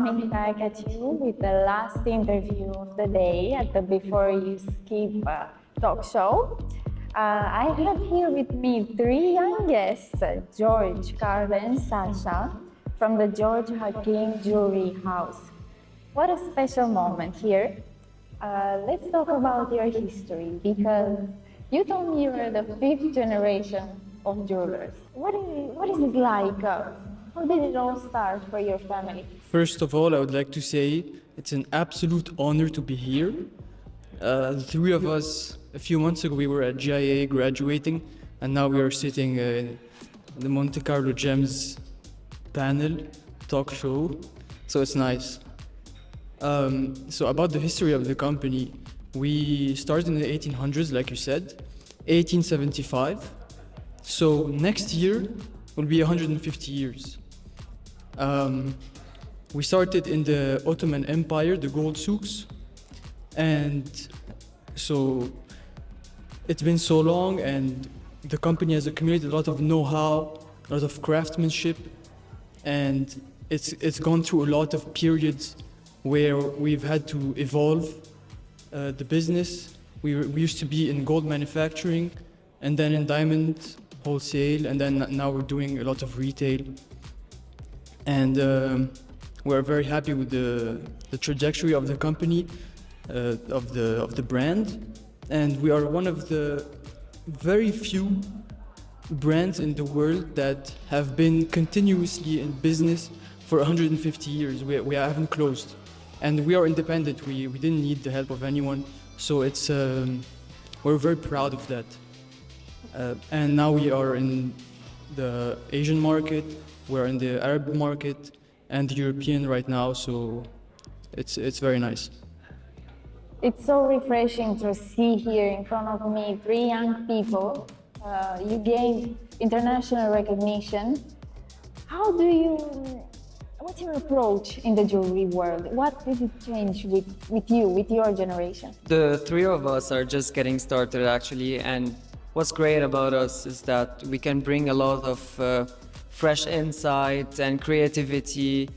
coming back at you with the last interview of the day at the Before You Skip talk show. I have here with me three young guests, George, Carmen, and Sasha, from the George Hakim Jewelry House. What a special moment here. Let's talk about your history, because you told me you are the fifth generation of jewelers. What is it like? How did it all start for your family? First of all, I would like to say it's an absolute honor to be here. The three of us, a few months ago, we were at GIA graduating, and now we are sitting in the Monte Carlo Gems panel, talk show, so it's nice. So about the history of the company, we started in the 1800s, like you said, 1875. So next year will be 150 years. We started in the Ottoman Empire, the gold souks, and so it's been so long, and the company has accumulated a lot of know-how, a lot of craftsmanship, and it's gone through a lot of periods where we've had to evolve the business. We used to be in gold manufacturing, and then in diamond wholesale, and then now we're doing a lot of retail. And we're very happy with the trajectory of the company, of the brand, and we are one of the very few brands in the world that have been continuously in business for 150 years. We haven't closed, and we are independent. We didn't need the help of anyone, so it's we're very proud of that. And now we are in the Asian market, we're in the Arab market, and the European right now, so it's very nice. It's so refreshing to see here in front of me three young people. You gained international recognition. What's your approach in the jewelry world? What did it change with you, with your generation? The three of us are just getting started actually, and what's great about us is that we can bring a lot of fresh insight and creativity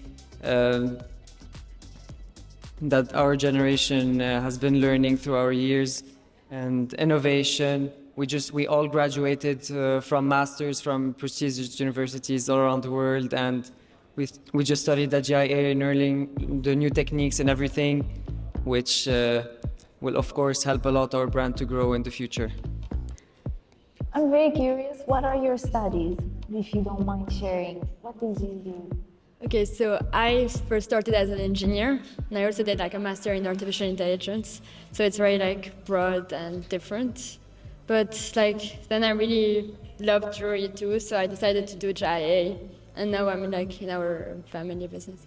that our generation has been learning through our years, and innovation. We all graduated from masters from prestigious universities all around the world, and we just studied at GIA and learning the new techniques and everything, which will of course help a lot our brand to grow in the future. I'm very curious, what are your studies, if you don't mind sharing? What did you do? Okay, so I first started as an engineer, and I also did like a master in artificial intelligence. So it's very like broad and different. But like then I really loved jewelry too, so I decided to do GIA, and now I'm like in our family business.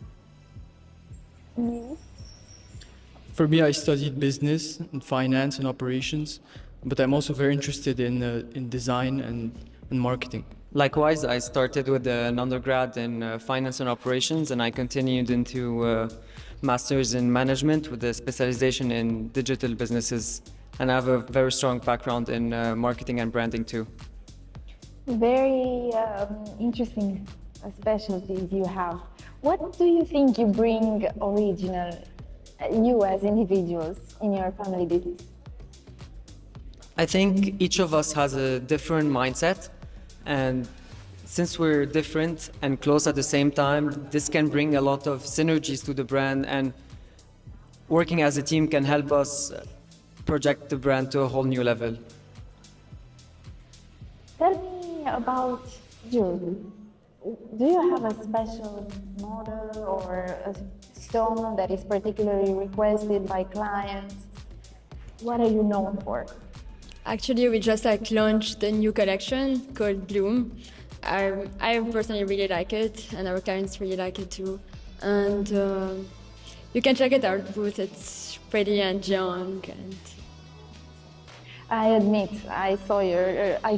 For me, I studied business and finance and operations, but I'm also very interested in design and marketing. Likewise, I started with an undergrad in finance and operations, and I continued into master's in management with a specialization in digital businesses, and I have a very strong background in marketing and branding too. Very interesting specialties you have. What do you think you bring original, you as individuals, in your family business? I think each of us has a different mindset, and since we're different and close at the same time, this can bring a lot of synergies to the brand, and working as a team can help us project the brand to a whole new level. Tell me about jewelry. Do you have a special model or a stone that is particularly requested by clients? What are you known for? Actually, we just like launched a new collection called Bloom. I personally really like it, and our clients really like it too. And you can check it out booth. It's pretty and young. And I admit, I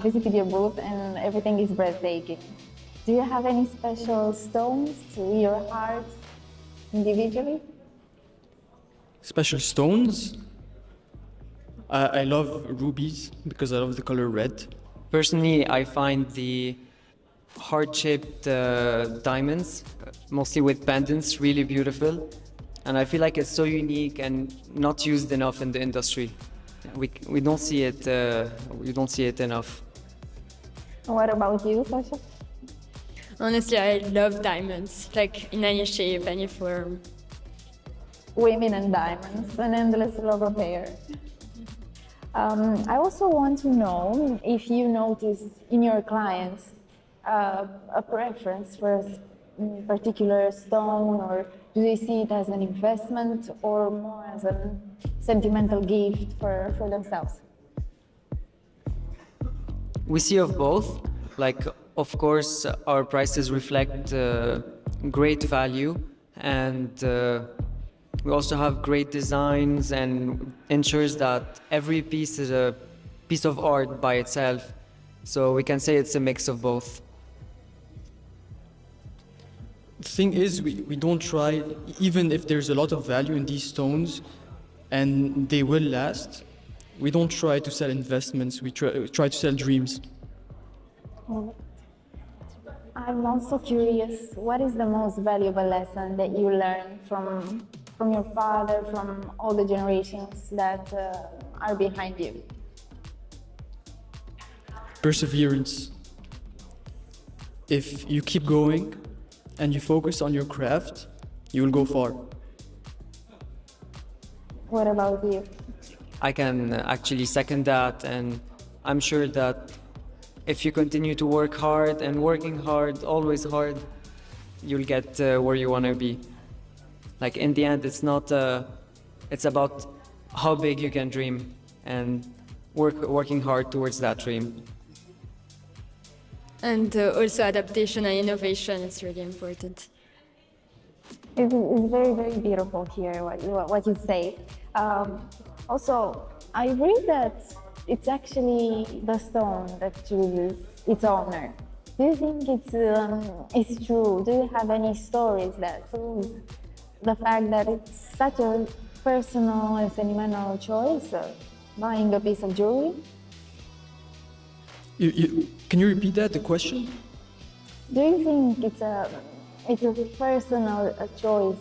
visited your booth, and everything is breathtaking. Do you have any special stones to your heart individually? Special stones? I love rubies because I love the color red. Personally, I find the heart-shaped diamonds, mostly with pendants, really beautiful. And I feel like it's so unique and not used enough in the industry. We don't see it. We don't see it enough. What about you, Sasha? Honestly, I love diamonds, like in any shape, any form. Women and diamonds, an endless love affair. I also want to know if you notice in your clients a preference for a particular stone, or do they see it as an investment or more as a sentimental gift for themselves? We see of both. Like, of course, our prices reflect great value, and we also have great designs, and ensures that every piece is a piece of art by itself. So we can say it's a mix of both. The thing is, we don't try, even if there's a lot of value in these stones and they will last, we don't try to sell investments, we try to sell dreams. I'm also curious, what is the most valuable lesson that you learned from your father, from all the generations that are behind you? Perseverance. If you keep going and you focus on your craft, you will go far. What about you? I can actually second that, and I'm sure that if you continue to work hard and working hard, always hard, you'll get where you want to be. Like, in the end, it's about how big you can dream and working hard towards that dream. And also adaptation and innovation is really important. It's very, very beautiful here, what you say. Also, I read that it's actually the stone that chooses its owner. Do you think it's true? Do you have any stories that prove the fact that it's such a personal and sentimental choice, buying a piece of jewelry? Can you repeat that, the question? Do you think it's a personal choice,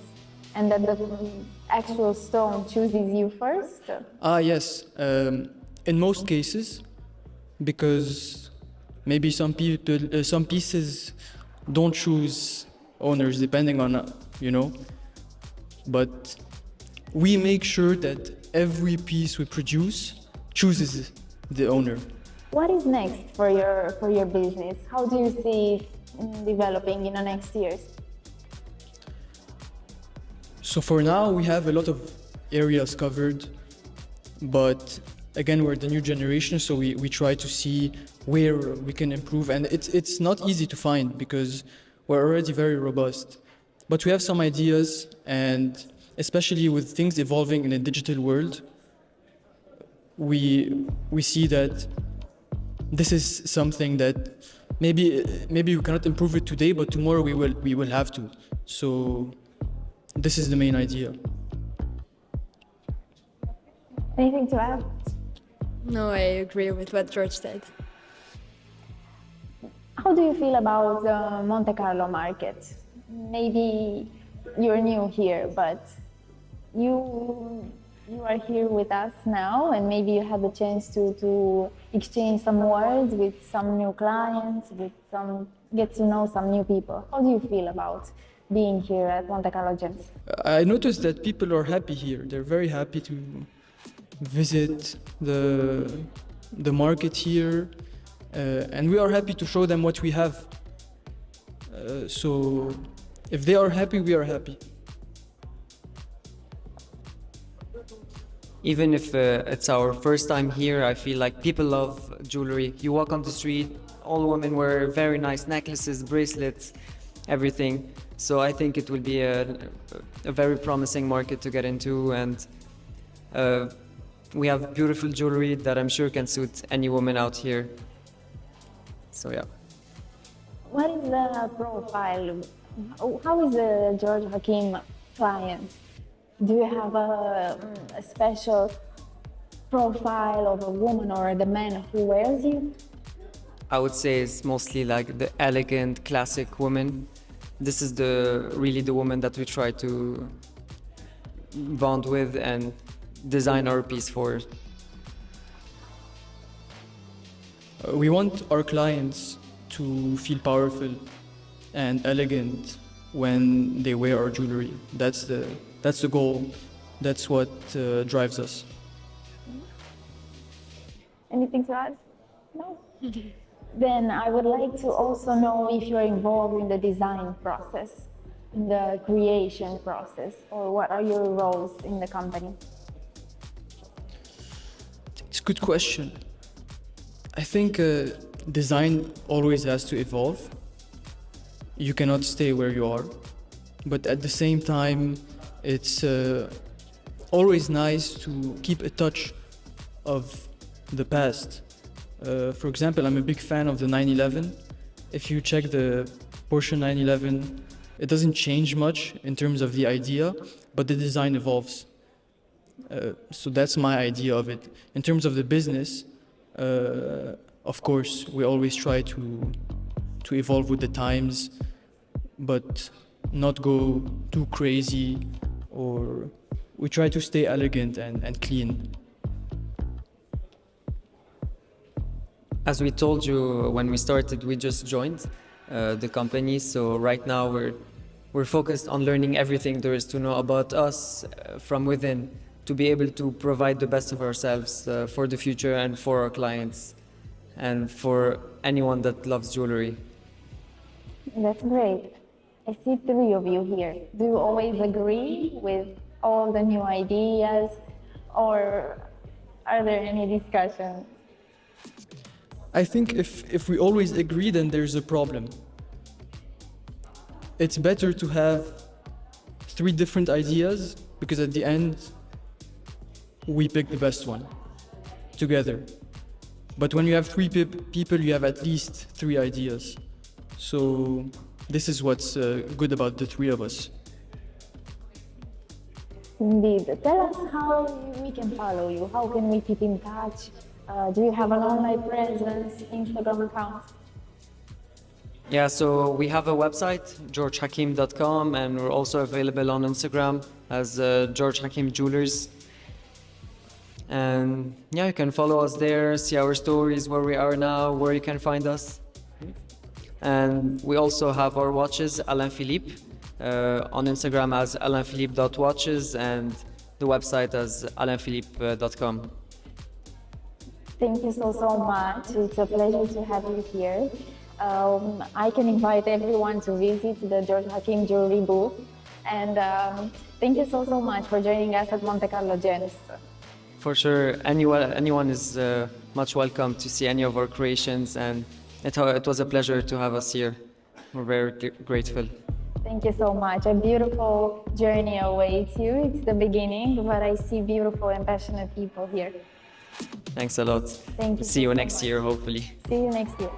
and that the actual stone chooses you first? Yes. In most cases, because maybe some pieces don't choose owners depending on, but we make sure that every piece we produce chooses the owner. What is next for your business? How do you see it developing in the next years? So for now, we have a lot of areas covered, but again, we're the new generation, so we try to see where we can improve, and it's not easy to find because we're already very robust. But we have some ideas, and especially with things evolving in a digital world, we see that this is something that maybe we cannot improve it today, but tomorrow we will have to. So this is the main idea. Anything to add? No, I agree with what George said. How do you feel about the Monte Carlo market? Maybe you're new here, but you are here with us now, and maybe you had the chance to exchange some words with some new clients, get to know some new people. How do you feel about being here at Monte Carlo Gems? I noticed that people are happy here. They're very happy to visit the market here, and we are happy to show them what we have. So if they are happy, we are happy. Even if it's our first time here, I feel like people love jewelry. You walk on the street, all women wear very nice necklaces, bracelets, everything. So I think it will be a very promising market to get into, and we have beautiful jewelry that I'm sure can suit any woman out here. So yeah. What is the profile? How is the George Hakim client? Do you have a special profile of a woman or the man who wears you? I would say is mostly like the elegant, classic woman. This is really the woman that we try to bond with and design our piece for. We want our clients to feel powerful and elegant when they wear our jewelry. That's the goal. That's what drives us. Anything to add? No? Then I would like to also know if you're involved in the design process, in the creation process, or what are your roles in the company? It's a good question. I think design always has to evolve. You cannot stay where you are. But at the same time, it's always nice to keep a touch of the past. For example, I'm a big fan of the 911. If you check the Porsche 911, it doesn't change much in terms of the idea, but the design evolves. So that's my idea of it. In terms of the business, of course, we always try to evolve with the times, but not go too crazy, or we try to stay elegant and clean. As we told you when we started, we just joined the company. So right now we're focused on learning everything there is to know about us from within, to be able to provide the best of ourselves for the future and for our clients and for anyone that loves jewelry. That's great. I see three of you here. Do you always agree with all the new ideas, or are there any discussions? I think if we always agree, then there's a problem. It's better to have 3 different ideas, because at the end, we pick the best one together. But when you have 3 people, you have at least 3 ideas. So this is what's good about the 3 of us. Indeed. Tell us how we can follow you. How can we keep in touch? Do you have an online presence, Instagram account? Yeah, so we have a website, georgehakim.com, and we're also available on Instagram as George Hakim Jewelers. And yeah, you can follow us there, see our stories, where we are now, where you can find us. And we also have our watches, Alain Philippe, on Instagram as alainphilippe.watches, and the website as alainphilippe.com. Thank you so much. It's a pleasure to have you here. I can invite everyone to visit the George Hakim jewelry booth. And thank you so much for joining us at Monte Carlo Gems. For sure, anyone is much welcome to see any of our creations, and it was a pleasure to have us here. We're very grateful. Thank you so much. A beautiful journey awaits you. It's the beginning, but I see beautiful and passionate people here. Thanks a lot. Thank you. See you next year, hopefully. See you next year.